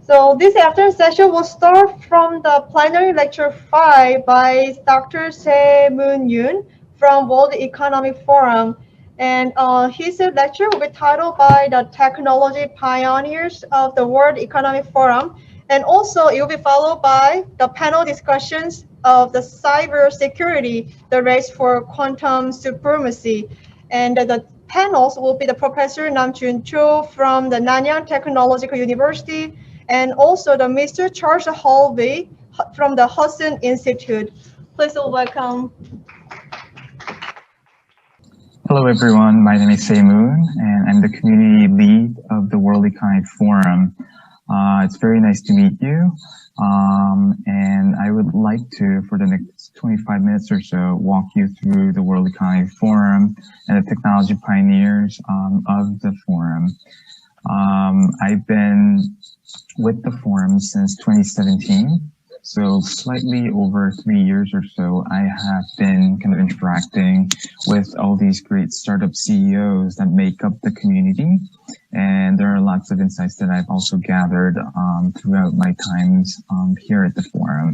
So this afternoon session will start from the plenary lecture 5 by Dr. Se-moon Yoon from World Economic Forum. And his lecture will be titled by the Technology Pioneers of the World Economic Forum. And also it will be followed by the panel discussions of the cyber security, the race for quantum supremacy. And the panels will be the Professor Namjoon Cho from the Nanyang Technological University, and also the Mr. Charles Halvey from the Hudson Institute. Please welcome. Hello everyone, my name is Se-moon and I'm the community lead of the World Economic Forum. It's very nice to meet you, and I would like to, for the next 25 minutes or so, walk you through the World Economic Forum and the technology pioneers of the forum. I've been with the forum since 2017. So slightly over 3 years or so, I have been kind of interacting with all these great startup CEOs that make up the community. And there are lots of insights that I've also gathered throughout my times here at the forum.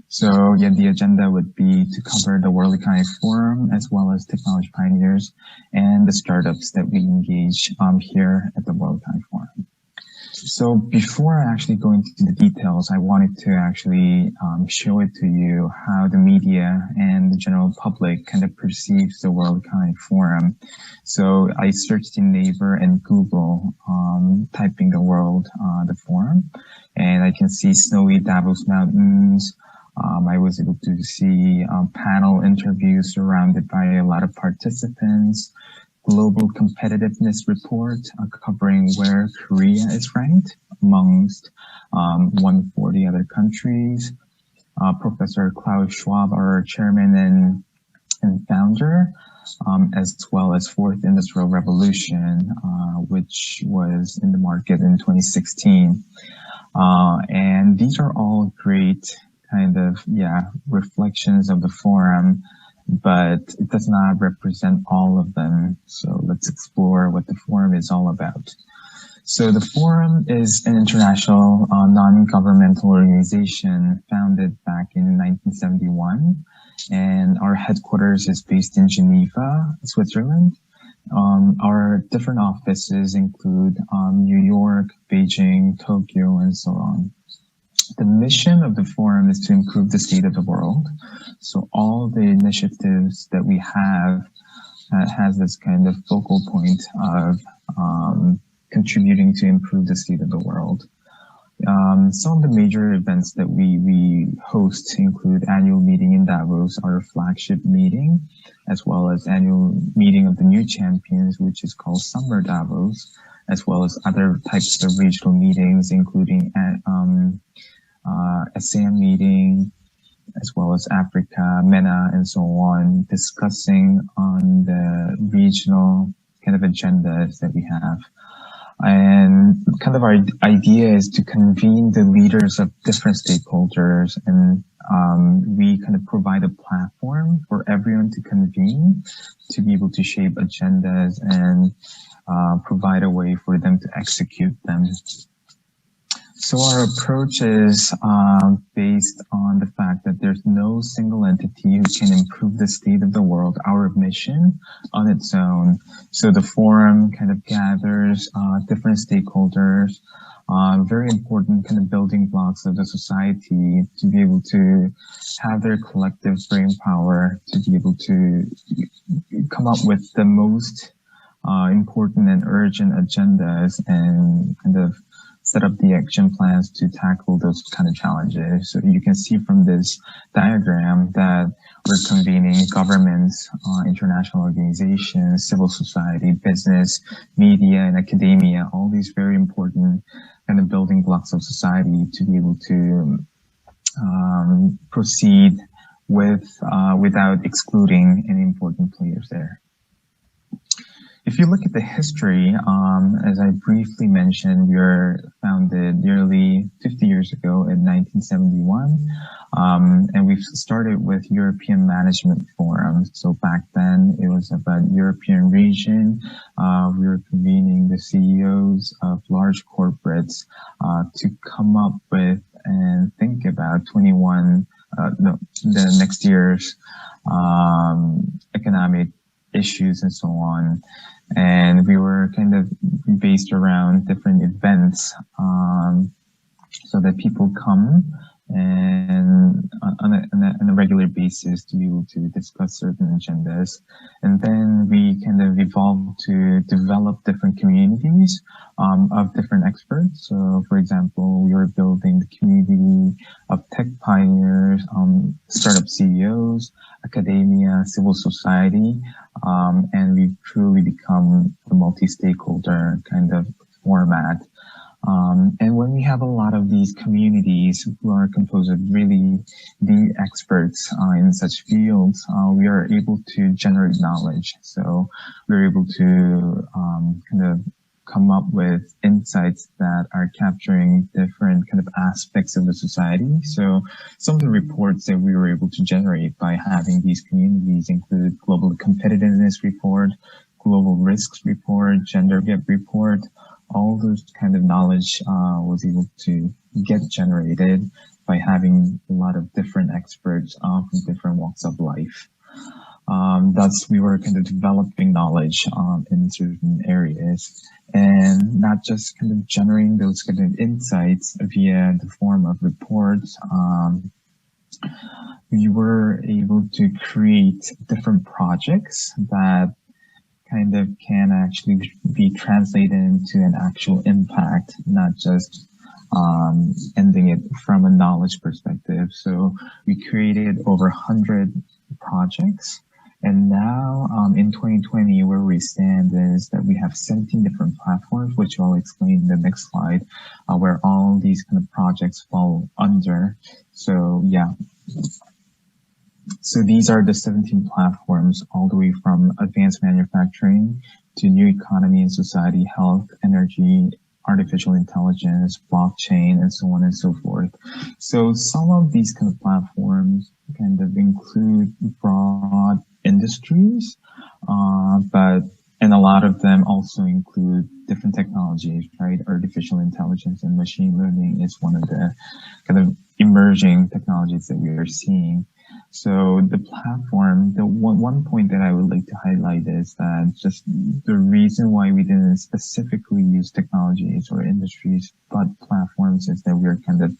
So yeah, the agenda would be to cover the World Economic Forum as well as technology pioneers and the startups that we engage here at the World Economic Forum. So before I actually go into the details, I wanted to actually show it to you how the media and the general public kind of perceives the World Economic Forum. So I searched in Naver and Google, typing the forum, and I can see snowy Davos mountains. I was able to see panel interviews surrounded by a lot of participants. Global competitiveness report covering where Korea is ranked amongst 140 other countries. Professor Klaus Schwab, our chairman and founder, as well as Fourth Industrial Revolution, which was in the market in 2016. And these are all great kind of, reflections of the forum, but it does not represent all of them. So let's explore what the forum is all about. So the forum is an international non-governmental organization founded back in 1971, and our headquarters is based in Geneva, Switzerland. Our different offices include New York, Beijing, Tokyo, and so on. The mission of the forum is to improve the state of the world. So all the initiatives that we have has this kind of focal point of contributing to improve the state of the world. Some of the major events that we host include annual meeting in Davos, our flagship meeting, as well as annual meeting of the new champions, which is called Summer Davos, as well as other types of regional meetings, including ASEAN meeting, as well as Africa, MENA, and so on, discussing on the regional kind of agendas that we have. And kind of our idea is to convene the leaders of different stakeholders, and we kind of provide a platform for everyone to convene to be able to shape agendas and provide a way for them to execute them. So our approach is based on the fact that there's no single entity who can improve the state of the world, our mission, on its own. So the forum kind of gathers different stakeholders, very important kind of building blocks of the society to be able to have their collective brain power to be able to come up with the most important and urgent agendas and kind of set up the action plans to tackle those kind of challenges. So you can see from this diagram that we're convening governments, international organizations, civil society, business, media, and academia, all these very important kind of building blocks of society to be able to proceed with without excluding any important players there. if you look at the history, as I briefly mentioned, we were founded nearly 50 years ago in 1971. And we've started with European Management Forum. So back then it was about European region. We were convening the CEOs of large corporates to come up with and think about the next year's economic issues and so on. And we were kind of based around different events so that people come and on a regular basis to be able to discuss certain agendas. And then we kind of evolved to develop different communities of different experts. So for example, we were building the community of tech pioneers, startup CEOs, academia, civil society, and we've truly become a multi-stakeholder kind of format. And when we have a lot of these communities who are composed of really the experts in such fields, we are able to generate knowledge. So we're able to kind of come up with insights that are capturing different kind of aspects of the society. So some of the reports that we were able to generate by having these communities include global competitiveness report, global risks report, gender gap report. All those kind of knowledge was able to get generated by having a lot of different experts from different walks of life. Thus, we were kind of developing knowledge in certain areas and not just kind of generating those kind of insights via the form of reports. We were able to create different projects that kind of can actually be translated into an actual impact, not just ending it from a knowledge perspective. So we created over 100 projects. And now in 2020, where we stand is that we have 17 different platforms, which I'll explain in the next slide, where all these kind of projects fall under. So yeah. So these are the 17 platforms, all the way from advanced manufacturing to new economy and society, health, energy, artificial intelligence, blockchain, and so on and so forth. So some of these kind of platforms kind of include broad industries, and a lot of them also include different technologies, right? Artificial intelligence and machine learning is one of the kind of emerging technologies that we are seeing. So the platform, the one point that I would like to highlight is that just the reason why we didn't specifically use technologies or industries, but platforms, is that we're kind of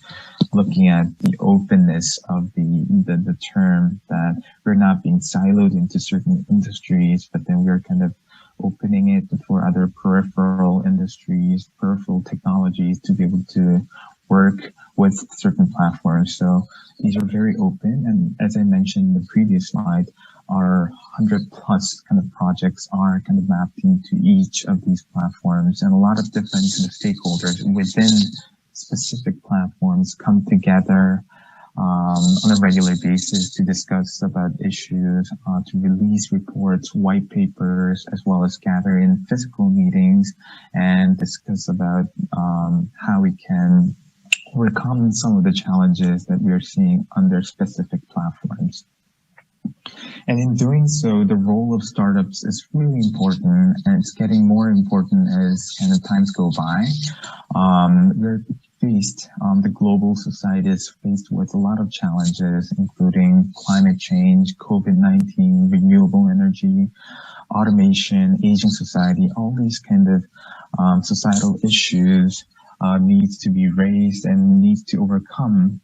looking at the openness of the term, that we're not being siloed into certain industries, but then we're kind of opening it for other peripheral industries, peripheral technologies to be able to work with certain platforms. So these are very open. And as I mentioned in the previous slide, our 100 plus kind of projects are kind of mapped into each of these platforms, and a lot of different kind of stakeholders within specific platforms come together on a regular basis to discuss about issues, to release reports, white papers, as well as gather in physical meetings and discuss about how we can overcome some of the challenges that we are seeing under specific platforms. And in doing so, the role of startups is really important, and it's getting more important as kind of times go by. The global society is faced with a lot of challenges, including climate change, COVID-19, renewable energy, automation, aging society. All these kind of societal issues needs to be raised and needs to overcome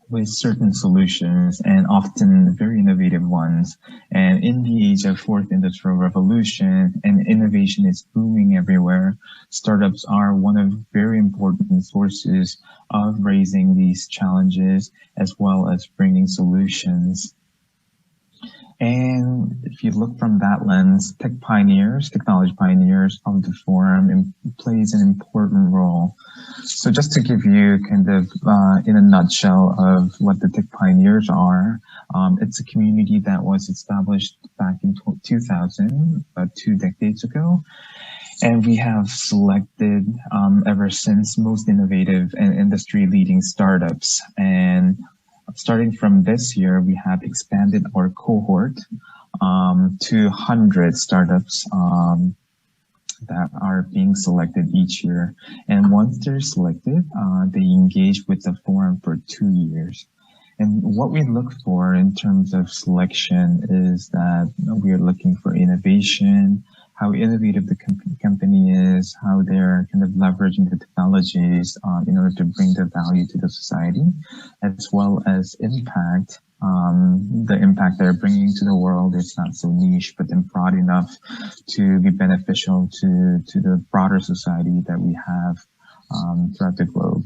with certain solutions, and often very innovative ones. And in the age of fourth industrial revolution and innovation is booming everywhere, startups are one of very important sources of raising these challenges as well as bringing solutions. And if you look from that lens, technology pioneers of the forum plays an important role. So just to give you kind of in a nutshell of what the tech pioneers are, it's a community that was established back in 2000, about 2 decades ago. And we have selected ever since most innovative and industry leading startups. And starting from this year, we have expanded our cohort to 100 startups that are being selected each year. And once they're selected, they engage with the forum for 2 years. And what we look for in terms of selection is that we are looking for innovation, how innovative the company is, how they're kind of leveraging the technologies in order to bring the value to the society, as well as impact. The impact they're bringing to the world is not so niche, but then broad enough to be beneficial to the broader society that we have throughout the globe,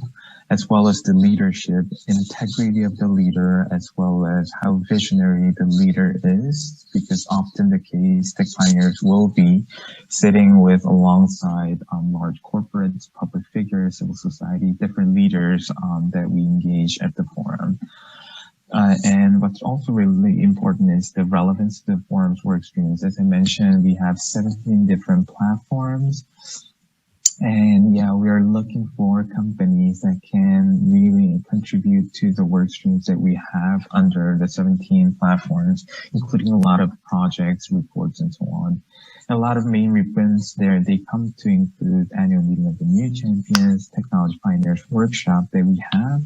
as well as the leadership, integrity of the leader, as well as how visionary the leader is, because often the case, tech pioneers will be sitting with alongside large corporates, public figures, civil society, different leaders that we engage at the forum. And what's also really important is the relevance to the forum's work streams. As I mentioned, we have 17 different platforms. And yeah, we are looking for companies that can really contribute to the work streams that we have under the 17 platforms, including a lot of projects, reports, and so on. And a lot of main ribbons there, they come to include annual meeting of the new champions, technology pioneers workshop that we have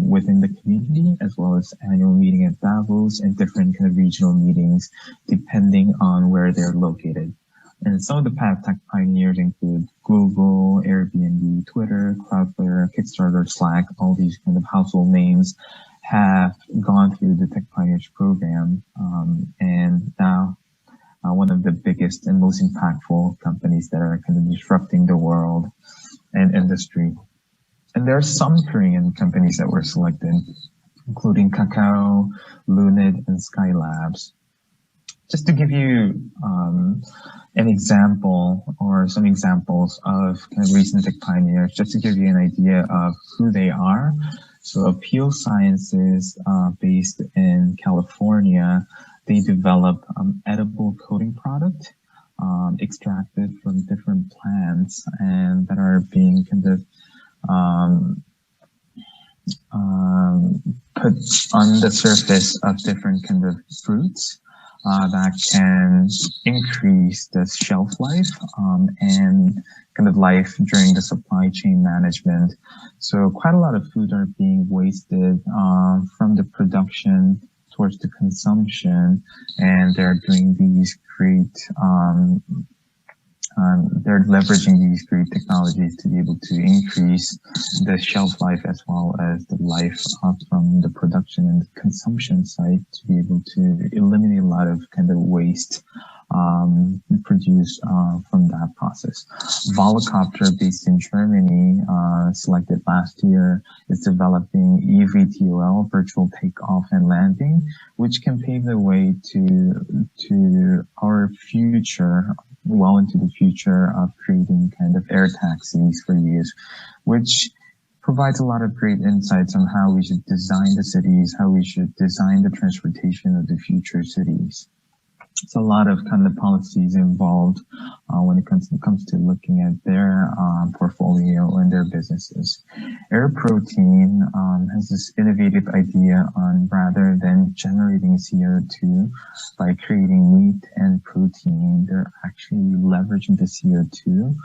within the community, as well as annual meeting at Davos and different kind of regional meetings, depending on where they're located. And some of the tech pioneers include Google, Airbnb, Twitter, Cloudflare, Kickstarter, Slack. All these kind of household names have gone through the Tech Pioneers program. And now one of the biggest and most impactful companies that are kind of disrupting the world and industry. And there are some Korean companies that were selected, including Kakao, Lunid, and Skylabs. Just to give you an example or some examples of kind of recent tech pioneers, just to give you an idea of who they are. So Appeal Sciences, based in California, they develop edible coating product extracted from different plants and that are being kind of put on the surface of different kind of fruits. That can increase the shelf life and kind of life during the supply chain management. So quite a lot of food are being wasted from the production towards the consumption, and they're doing these great they're leveraging these great technologies to be able to increase the shelf life as well as the life from the production and the consumption side to be able to eliminate a lot of kind of waste produced from that process. Volocopter, based in Germany, selected last year, is developing eVTOL, virtual takeoff and landing, which can pave the way to our future, well into the future of creating kind of air taxis for use, which provides a lot of great insights on how we should design the cities, how we should design the transportation of the future cities. It's a lot of kind of policies involved when it comes to looking at their portfolio and their businesses. Air Protein has this innovative idea on rather than generating CO2 by creating meat and protein, they're actually leveraging the CO2,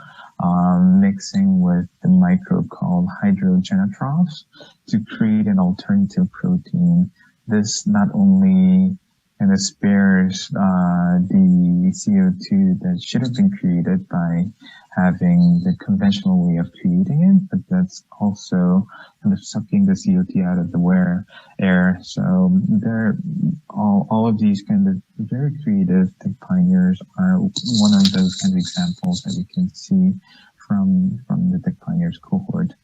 mixing with the microbe called hydrogenotrophs to create an alternative protein. This not only kind of spares the CO2 that should have been created by having the conventional way of creating it, but that's also kind of sucking the CO2 out of the air. So they're all of these kind of very creative tech pioneers are one of those kind of examples that we can see from the tech pioneers cohort.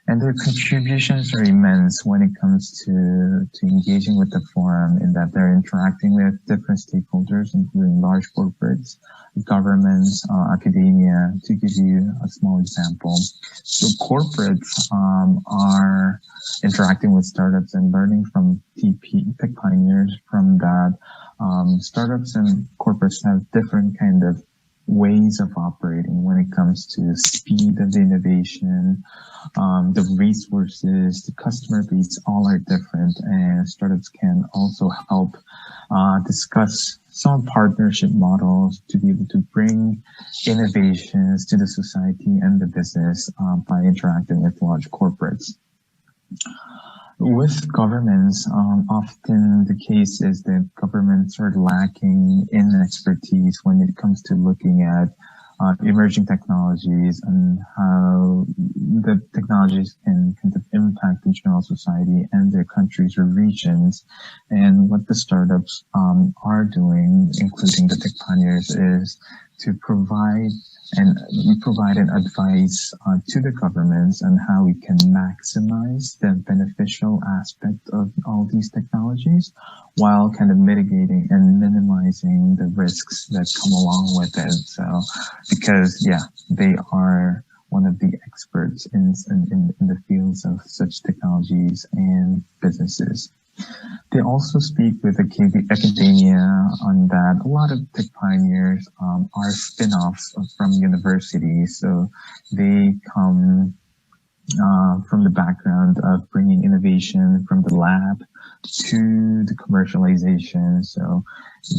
And their contributions are immense when it comes to engaging with the forum, in that they're interacting with different stakeholders, including large corporates, governments, academia, to give you a small example. So corporates are interacting with startups and learning from tech pioneers. From that, startups and corporates have different kind of ways of operating when it comes to speed of the innovation, the resources, the customer base, all are different, and startups can also help discuss some partnership models to be able to bring innovations to the society and the business by interacting with large corporates. With governments, often the case is that governments are lacking in expertise when it comes to looking at emerging technologies and how the technologies can kind of impact the general society and their countries or regions. And what the startups are doing, including the tech pioneers, is to provide an advice to the governments on how we can maximize the beneficial aspect of all these technologies, while kind of mitigating and minimizing the risks that come along with it. So, because they are one of the experts in the fields of such technologies and businesses. They also speak with academia on that. A lot of tech pioneers are spin-offs from universities, so they come from the background of bringing innovation from the lab to the commercialization. So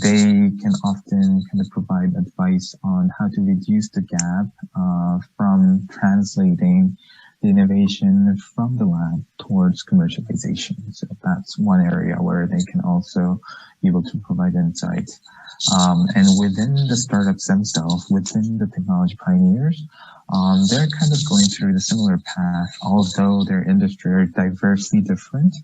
they can often kind of provide advice on how to reduce the gap from translating the innovation from the lab towards commercialization. So that's one area where they can also be able to provide insights. And within the startups themselves, within the technology pioneers, they're kind of going through the similar path, although their industry are diversely different.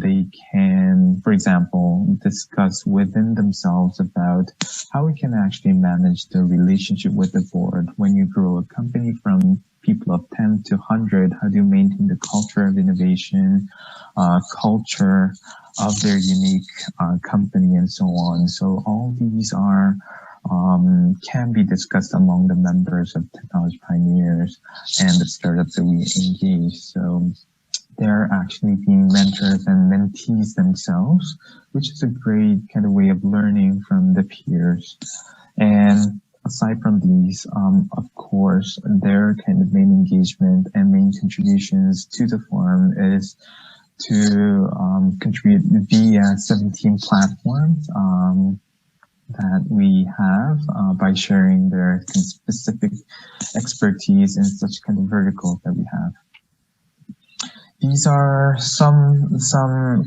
They can, for example, discuss within themselves about how we can actually manage the relationship with the board. When you grow a company from people of 10 to 100, how do you maintain the culture of innovation, culture of their unique company, and so on. So all these are can be discussed among the members of technology pioneers and the startups that we engage. So they're actually being mentors and mentees themselves, which is a great kind of way of learning from the peers. And aside from these, of course, their kind of main engagement and main contributions to the forum is to contribute via 17 platforms that we have by sharing their kind of specific expertise in such kind of verticals that we have. These are some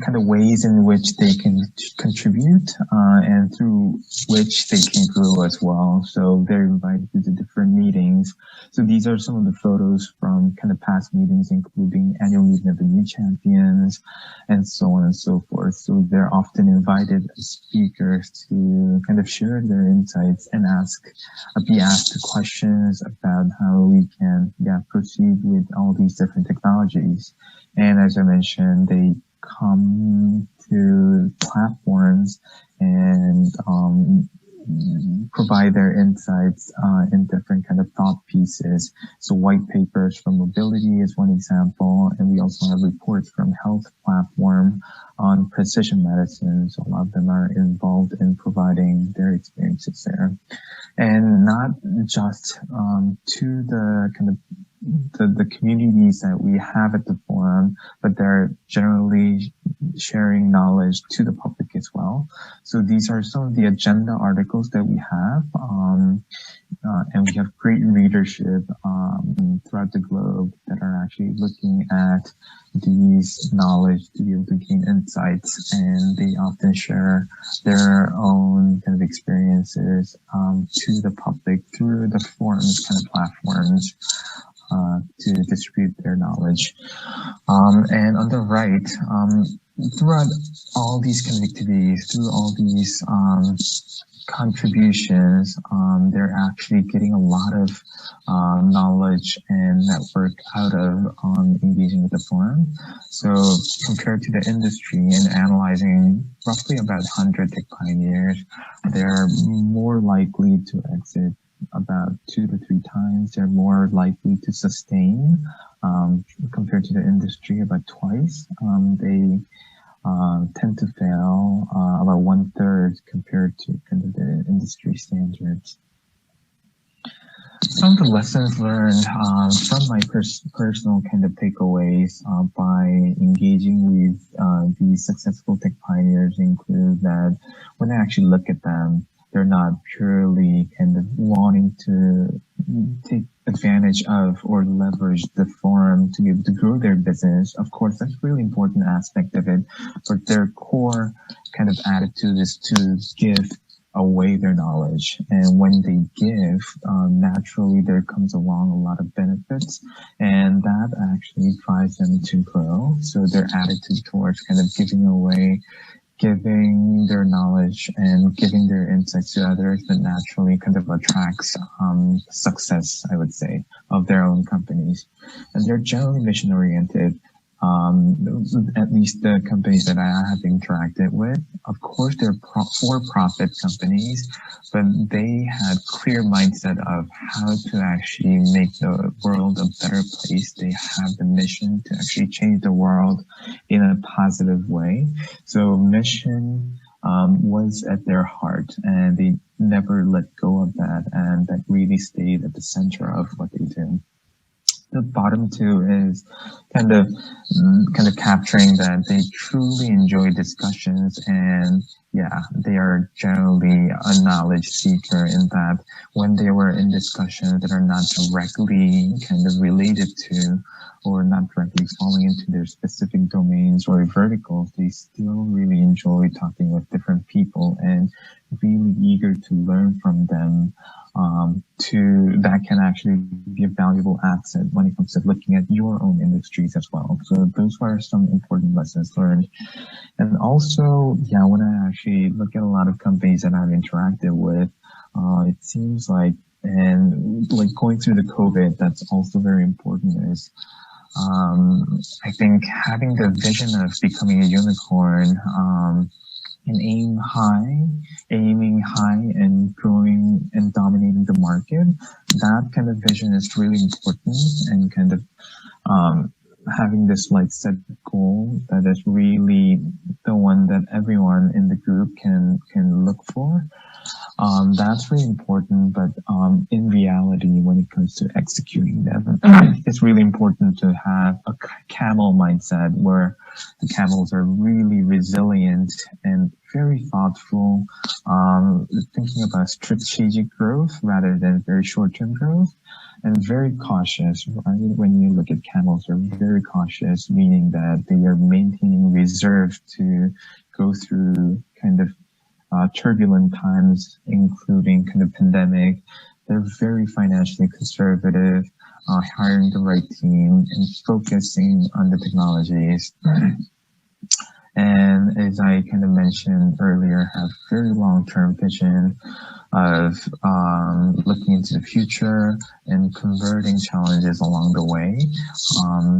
kind of ways in which they can contribute and through which they can grow as well. So they're invited to the different meetings. So these are some of the photos from kind of past meetings, including annual meeting of the new champions and so on and so forth. So they're often invited as speakers to kind of share their insights and be asked questions about how we can proceed with all these different technologies. And as I mentioned, they come to platforms and provide their insights in different kind of thought pieces. So white papers from mobility is one example, and we also have reports from health platform on precision medicine. So a lot of them are involved in providing their experiences there. And not just to the kind of the communities that we have at the forum, but they're generally sharing knowledge to the public as well. So these are some of the agenda articles that we have, and we have great readership throughout the globe that are actually looking at these knowledge to be able to gain insights, and they often share their own kind of experiences to the public through the forums kind of platforms. To distribute their knowledge. And on the right, throughout all these kind of activities, through all these contributions, they're actually getting a lot of knowledge and network out of engaging with the forum. So compared to the industry and analyzing roughly about 100 tech pioneers, they're more likely to exit about 2 to 3 times. They're more likely to sustain compared to the industry about twice. They tend to fail about 1/3 compared to kind of the industry standards. Some of the lessons learned from my personal kind of takeaways by engaging with these successful tech pioneers include that when I actually look at them, they're not purely kind of wanting to take advantage of or leverage the forum to be able to grow their business. Of course, that's a really important aspect of it, but their core kind of attitude is to give away their knowledge. And when they give, naturally there comes along a lot of benefits, and that actually drives them to grow. So their attitude towards kind of giving away, giving their knowledge and giving their insights to others, that naturally kind of attracts success, I would say, of their own companies. And they're generally mission oriented. At least the companies that I have interacted with. Of course, they're for-profit companies, but they had clear mindset of how to actually make the world a better place. They have the mission to actually change the world in a positive way. So mission was at their heart, and they never let go of that, and that really stayed at the center of what they do. The bottom two is kind of capturing that they truly enjoy discussions, and yeah, they are generally a knowledge seeker in that when they were in discussions that are not directly kind of related to or not directly falling into their specific domains or verticals, they still really enjoy talking with different people and really eager to learn from them. That can actually be a valuable asset when it comes to looking at your own industries as well. So those were some important lessons learned. And also, yeah, when I actually look at a lot of companies that I've interacted with, it seems like, and like going through the COVID, that's also very important is, I think having the vision of becoming a unicorn, and aiming high and growing and dominating the market. That kind of vision is really important, and kind of having this like set goal that is really the one that everyone in the group can look for. That's really important, but in reality, when it comes to executing them, it's really important to have a camel mindset where the camels are really resilient and very thoughtful, thinking about strategic growth rather than very short-term growth, and very cautious. Right? When you look at camels, they're very cautious, meaning that they are maintaining reserve to go through kind of turbulent times, including kind of pandemic. They're very financially conservative, hiring the right team and focusing on the technologies. And as I kind of mentioned earlier, have very long-term vision of looking into the future and converting challenges along the way.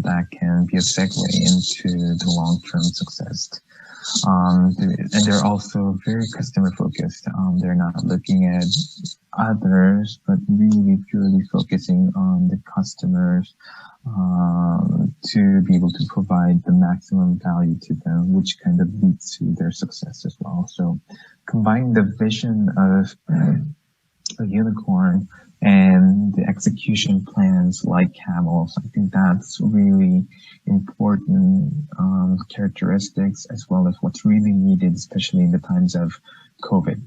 That can be a segue into the long-term success. And they're also very customer focused. They're not looking at others, but really purely focusing on the customers to be able to provide the maximum value to them, which kind of leads to their success as well. So combining the vision of a unicorn and the execution plans like camels, I think that's really important characteristics, as well as what's really needed, especially in the times of COVID.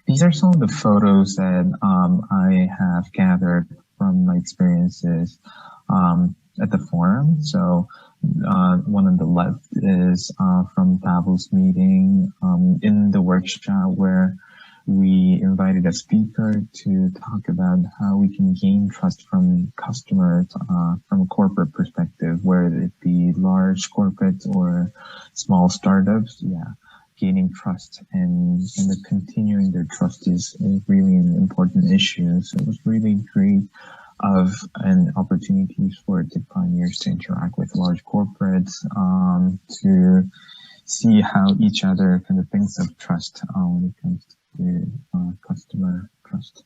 These are some of the photos that I have gathered from my experiences at the forum. So one on the left is from Davos meeting in the workshop where we invited a speaker to talk about how we can gain trust from customers from a corporate perspective, whether it be large corporates or small startups. Yeah, gaining trust and kind of continuing their trust is really an important issue. So it was really great of an opportunities for tech pioneers to interact with large corporates, to see how each other kind of thinks of trust when it comes to customer trust.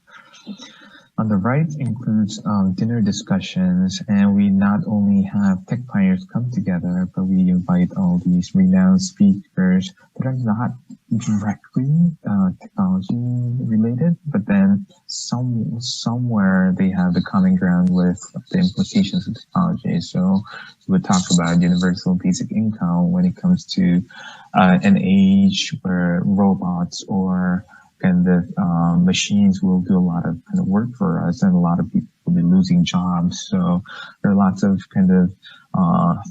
On the right includes dinner discussions, and we not only have tech pioneers come together, but we invite all these renowned speakers that are not directly technology related, but then somewhere they have the common ground with the implications of technology. So we would talk about universal basic income when it comes to an age where robots or kind of machines will do a lot of kind of work for us, and a lot of people will be losing jobs. So there are lots of kind of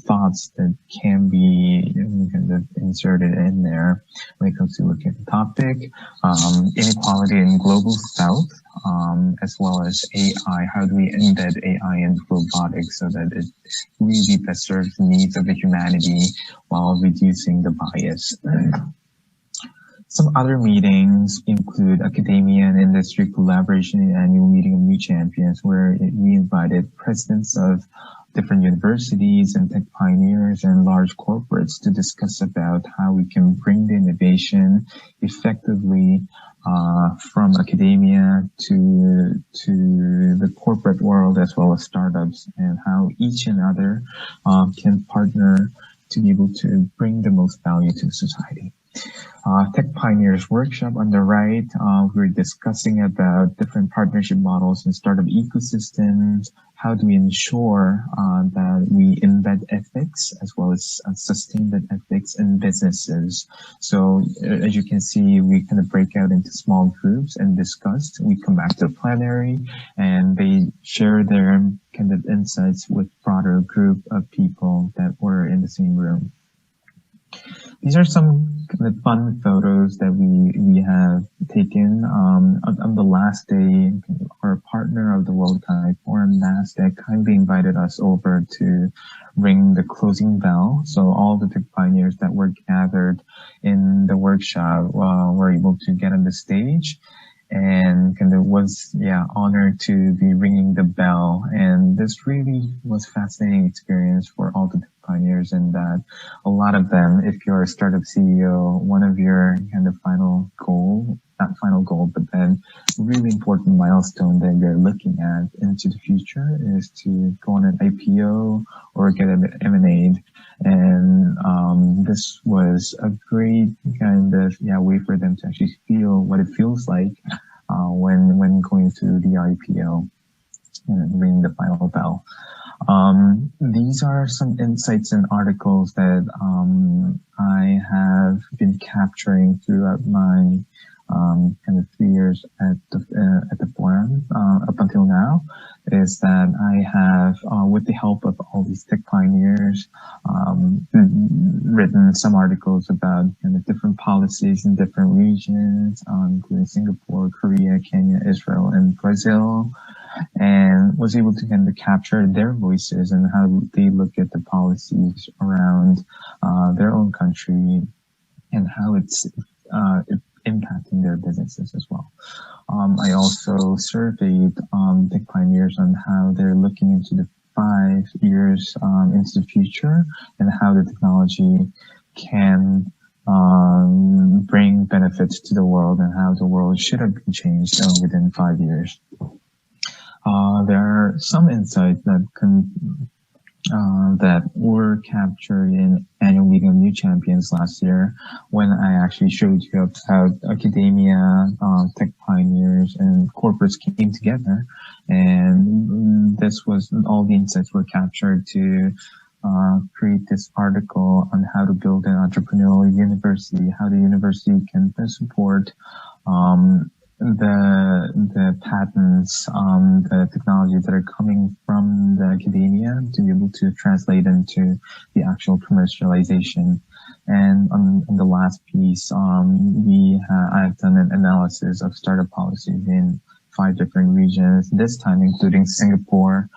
thoughts that can be kind of inserted in there when it comes to looking at the topic. Inequality in global south, as well as AI. How do we embed AI in robotics so that it really best serves the needs of the humanity while reducing the bias? Some other meetings include academia and industry collaboration in annual meeting of new champions, where we invited presidents of different universities and tech pioneers and large corporates to discuss about how we can bring the innovation effectively from academia to the corporate world, as well as startups, and how each and other can partner to be able to bring the most value to society. Tech Pioneers Workshop on the right, we're discussing about different partnership models and startup ecosystems. How do we ensure that we embed ethics as well as sustained ethics in businesses? So as you can see, we kind of break out into small groups and discuss. We come back to the plenary and they share their kind of insights with broader group of people that were in the same room. These are some kind of fun photos that we have taken on the last day. Our partner of the World Economic Forum, NASDAQ, kindly invited us over to ring the closing bell. So all the tech pioneers that were gathered in the workshop were able to get on the stage, and kind of was honored to be ringing the bell. And this really was fascinating experience for all the pioneers, and that a lot of them, if you're a startup CEO, one of your kind of final goal, not final goal, but then really important milestone that you're looking at into the future is to go on an IPO or get an M&A. And this was a great kind of way for them to actually feel what it feels like when going through the IPO and ringing the final bell. These are some insights and articles that I have been capturing throughout my kind of 3 years at the forum up until now. Is that I have, with the help of all these tech pioneers, written some articles about kind of different policies in different regions, including Singapore, Korea, Kenya, Israel, and Brazil, and was able to kind of capture their voices and how they look at the policies around their own country and how it's impacting their businesses as well. I also surveyed tech pioneers on how they're looking into the 5 years into the future and how the technology can bring benefits to the world and how the world should have been changed within 5 years. There are some insights that were captured in annual meeting of new champions last year, when I actually showed you how academia, tech pioneers, and corporates came together, and this was all the insights were captured to create this article on how to build an entrepreneurial university, how the university can best support the patents, the technologies that are coming from the academia to be able to translate into the actual commercialization. And on the last piece, I've done an analysis of startup policies in 5 different regions, this time including Singapore,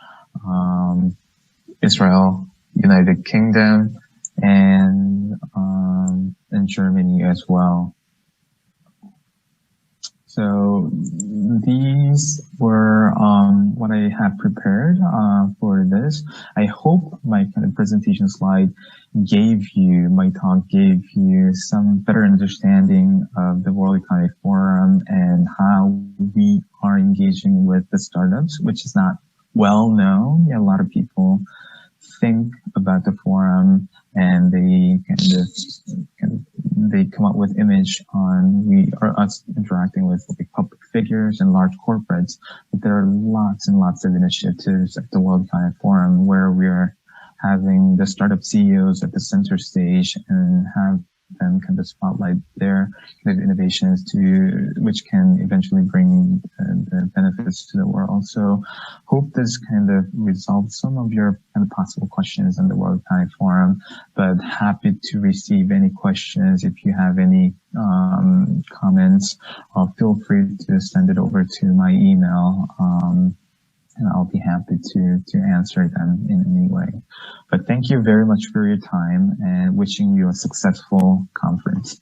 Israel, United Kingdom, and in Germany as well. So these were what I have prepared for this. I hope my kind of presentation slide my talk gave you some better understanding of the World Economic Forum and how we are engaging with the startups, which is not well known. Yeah, a lot of people think about the forum and they they come up with image on us interacting with like public figures and large corporates, but there are lots and lots of initiatives at the World Economic Forum where we're having the startup CEOs at the center stage and have them kind of spotlight their kind of innovations which can eventually bring the benefits to the world. So hope this kind of resolves some of your kind of possible questions on the World Economic Forum, but happy to receive any questions. If you have any comments, feel free to send it over to my email. And I'll be happy to answer them in any way. But thank you very much for your time and wishing you a successful conference.